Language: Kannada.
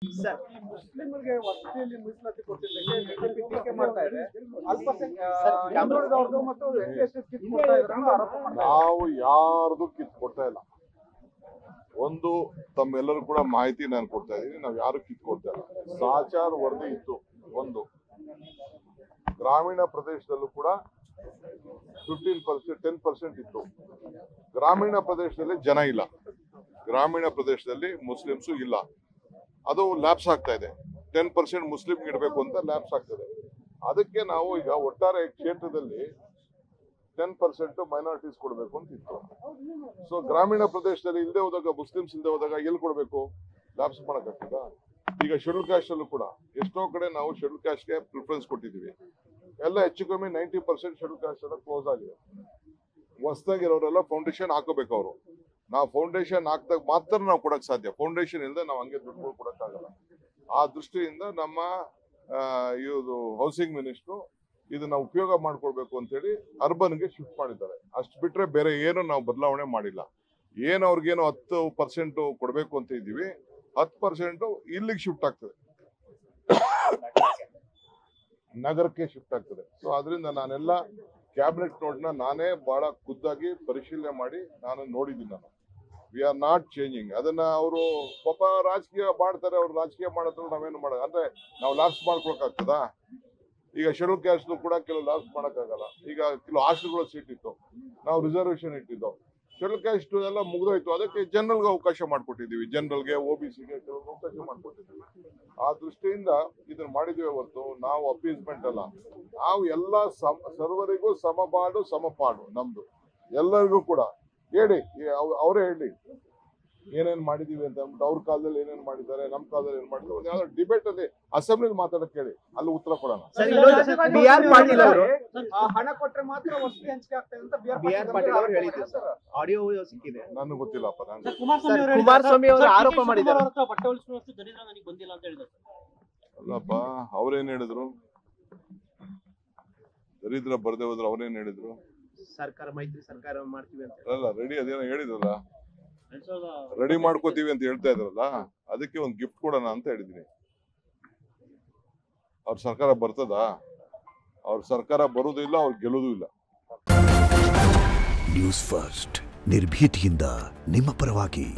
ಸರ್, ಮುಸ್ಲಿಮರಿಗೆ ವಸತಿಯಲ್ಲಿ ಮೀಸಲಾತಿ ಕೊಟ್ಟಿದ್ದಕ್ಕೆ ಬಿಜೆಪಿ ಟೀಕೆ ಮಾಡ್ತಾ ಇದೆ. ಹಿಂದುಳಿದವರದು ಮತ್ತು ಎಸ್ಸಿ ಕಿತ್ತು ಕೊಡ್ತಾ ಇದ್ದಾರೆ ಅನ್ನೋ ಆರೋಪ ಮಾಡ್ತಾ ಇದೆ. ನಾವು ಯಾರ್ದು ಕಿತ್ತು ಕೊಡ್ತಾ ಇಲ್ಲ. ಒಂದು ತಮ್ಮೆಲ್ಲರೂ ಕೂಡ ಮಾಹಿತಿ ನಾನು ಕೊಡ್ತಾ ಇದ್ದೀನಿ, ನಾವು ಯಾರು ಕಿತ್ತು ಕೊಡ್ತಾ ಇಲ್ಲ. ಸಹಚಾರ ವರದಿ ಇತ್ತು. ಒಂದು ಗ್ರಾಮೀಣ ಪ್ರದೇಶದಲ್ಲೂ ಕೂಡ 15% 10% ಇತ್ತು. ಗ್ರಾಮೀಣ ಪ್ರದೇಶದಲ್ಲಿ ಜನ ಇಲ್ಲ, ಗ್ರಾಮೀಣ ಪ್ರದೇಶದಲ್ಲಿ ಮುಸ್ಲಿಮ್ಸು ಇಲ್ಲ. ಅದು ಲ್ಯಾಪ್ಸ್ ಆಗ್ತಾ ಇದೆ. 10% ಮುಸ್ಲಿಂ ಇಡಬೇಕು ಅಂತ ಲ್ಯಾಪ್ಸ್ ಆಗ್ತದೆ. ಅದಕ್ಕೆ ನಾವು ಈಗ ಒಟ್ಟಾರೆ ಕ್ಷೇತ್ರದಲ್ಲಿ 10% ಮೈನಾರಿಟೀಸ್ ಕೊಡಬೇಕು ಅಂತ ಇತ್ತು. ಸೊ ಗ್ರಾಮೀಣ ಪ್ರದೇಶದಲ್ಲಿ ಇಲ್ಲದೆ ಹೋದಾಗ, ಮುಸ್ಲಿಮ್ಸ್ ಇಲ್ಲದೆ ಹೋದಾಗ ಎಲ್ಲಿ ಕೊಡಬೇಕು? ಲ್ಯಾಪ್ಸ್ ಮಾಡಕ್ಕಾಗ್ತದ? ಈಗ ಶೆಡ್ಯೂಲ್ ಕ್ಯಾಸ್ಟ್ ಅಲ್ಲೂ ಕೂಡ ಎಷ್ಟೋ ಕಡೆ ನಾವು ಶೆಡ್ಯೂಲ್ ಕ್ಯಾಸ್ಟ್ಗೆ ಪ್ರಿಫರೆನ್ಸ್ ಕೊಟ್ಟಿದ್ದೀವಿ. ಎಲ್ಲ ಹೆಚ್ಚು ಕಮ್ಮಿ 90% ಶೆಡ್ಯೂಲ್ ಕ್ಯಾಸ್ಟ್ ಎಲ್ಲ ಕ್ಲೋಸ್ ಆಗಿದೆ. ಹೊಸದಾಗಿರೋರೆಲ್ಲ ಫೌಂಡೇಶನ್ ಹಾಕೋಬೇಕು. ಅವರು ನಾವು ಫೌಂಡೇಶನ್ ಹಾಕಿದಾಗ ಮಾತ್ರ ನಾವು ಕೊಡಕ್ ಸಾಧ್ಯ. ಫೌಂಡೇಶನ್ ಇಲ್ಲದೆ ನಾವು ಹಂಗೆ ದುಡ್ಡುಗಳು ಕೊಡಕ್ಕಾಗಲ್ಲ. ಆ ದೃಷ್ಟಿಯಿಂದ ನಮ್ಮ ಇದು ಹೌಸಿಂಗ್ ಮಿನಿಸ್ಟ್ರು ಇದನ್ನ ಉಪಯೋಗ ಮಾಡ್ಕೊಳ್ಬೇಕು ಅಂತೇಳಿ ಅರ್ಬನ್ಗೆ ಶಿಫ್ಟ್ ಮಾಡಿದ್ದಾರೆ. ಅಷ್ಟು ಬಿಟ್ರೆ ಬೇರೆ ಏನು ನಾವು ಬದಲಾವಣೆ ಮಾಡಿಲ್ಲ. ಏನು ಅವ್ರಿಗೇನು 10% ಕೊಡಬೇಕು ಅಂತ ಇದ್ದೀವಿ, 10% ಇಲ್ಲಿಗೆ ಶಿಫ್ಟ್ ಆಗ್ತದೆ, ನಗರಕ್ಕೆ ಶಿಫ್ಟ್ ಆಗ್ತದೆ. ಸೊ ಅದರಿಂದ ನಾನೆಲ್ಲ ಕ್ಯಾಬಿನೆಟ್ ನೋಟ್ನ ನಾನೇ ಬಹಳ ಖುದ್ದಾಗಿ ಪರಿಶೀಲನೆ ಮಾಡಿ ನಾನು ನೋಡಿದ್ದೀನಿ. ನಾನು ವಿ ಆರ್ ನಾಟ್ ಚೇಂಜಿಂಗ್. ಅದನ್ನ ಅವರು ಪಾಪ ರಾಜಕೀಯ ಮಾಡ್ತಾರೆ. ಅವ್ರು ರಾಜಕೀಯ ಮಾಡೋದ್ರಲ್ಲಿ ನಾವೇನು ಮಾಡೋದು ಅಂದ್ರೆ ನಾವು ಲಾಸ್ ಮಾಡ್ಕೊಳಕ್ಕಾಗ್ತದಾ? ಈಗ ಶೆಡ್ಯೂಲ್ ಕ್ಯಾಸ್ಟ್ ಕೂಡ ಕೆಲವು ಲಾಸ್ ಮಾಡೋಕ್ಕಾಗಲ್ಲ. ಈಗ ಕೆಲವು ಹಾಸ್ಟೆಲ್ಗಳ ಸೀಟ್ ಇತ್ತು, ನಾವು ರಿಸರ್ವೇಶನ್ ಇಟ್ಟಿದ್ದು. ಶೆಡ್ಯೂಲ್ ಕ್ಯಾಸ್ಟ್ ಎಲ್ಲ ಮುಗಿದೋಯ್ತು, ಅದಕ್ಕೆ ಜನರಲ್ಗೆ ಅವಕಾಶ ಮಾಡಿಕೊಟ್ಟಿದ್ದೀವಿ. ಜನರಲ್ಗೆ, OBCಗೆ ಕೆಲವು ಅವಕಾಶ ಮಾಡಿಕೊಟ್ಟಿದ್ದೀವಿ. ಆ ದೃಷ್ಟಿಯಿಂದ ಇದನ್ನ ಮಾಡಿದ್ದೀವಿ ಹೊರತು ನಾವು ಅಪೀಸ್ಮೆಂಟ್ ಅಲ್ಲ. ನಾವು ಎಲ್ಲ ಸರ್ವರಿಗೂ ಸಮಪಾಡು ಸಮಪಾಡು ನಮ್ದು. ಎಲ್ಲರಿಗೂ ಕೂಡ ಹೇಳಿ, ಅವರೇ ಹೇಳಿ ಏನೇನ್ ಮಾಡಿದೀವಿ ಅಂತ ಅಂದ್ಬಿಟ್ಟು. ಅವ್ರ ಕಾಲದಲ್ಲಿ ಏನೇನ್ ಮಾಡಿದ್ದಾರೆ, ನಮ್ಮ ಕಾಲದಲ್ಲಿ ಏನ್ ಮಾಡಿದ್ರು, ಒಂದು ಯಾವ್ದೋ ಡಿಬೇಟ್ ಅಲ್ಲಿ ಅಸೆಂಬ್ಲಿಲಿ ಮಾತಾಡಕ್ ಹೇಳಿ, ಅಲ್ಲಿ ಉತ್ತರ ಕೊಡೋಣ. ಹಣ ಕೊಟ್ರೆ ಮಾತ್ರ ವಸತಿ ಹಂಚಿಕೆ ಆಗ್ತದೆ ಅಂತ BR ಪಾಟೀಲ್ ಅವರು ಹೇಳಿದ್ರು ಸರ್. ಆಡಿಯೋ ಸಿಕ್ಕಿದೆ. ನನಗೆ ಗೊತ್ತಿಲ್ಲಪ್ಪ. ನಾನು ಕುಮಾರಸ್ವಾಮಿ ಅವರು ಆರೋಪ ಮಾಡಿದ್ದಾರೆ. ಅಲ್ಲಪ್ಪ, ಅವ್ರೇನ್ ಹೇಳಿದ್ರು? ದರಿದ್ರ ಬರ್ದೇ ಹೋದ್ರು ಅವ್ರೇನ್ ಹೇಳಿದ್ರು? ಸರ್ಕಾರ ಮೈತ್ರಿ ಸರ್ಕಾರ ಮಾಡ್ತೀವಿ ಅಂತ ಅಲ್ಲ, ರೆಡಿ ಅದೇನೋ ಹೇಳಿದ್ರಲ್ಲ, ರೆಡಿ ಮಾಡ್ಕೋತೀವಿ ಅಂತ ಹೇಳ್ತಾ ಇದ್ರಲ್ಲ, ಅದಕ್ಕೆ ಒಂದು ಗಿಫ್ಟ್ ಕೊಡೋಣ ಅಂತ ಹೇಳಿದೀನಿ. ಅವ್ರ ಸರ್ಕಾರ ಬರ್ತದ? ಅವ್ರ ಸರ್ಕಾರ ಬರುವುದೂ ಇಲ್ಲ, ಅವ್ರು ಗೆಲ್ಲುವುದೂ ಇಲ್ಲ. ನ್ಯೂಸ್ ಫಸ್ಟ್, ನಿರ್ಭೀತಿಯಿಂದ ನಿಮ್ಮ ಪರವಾಗಿ.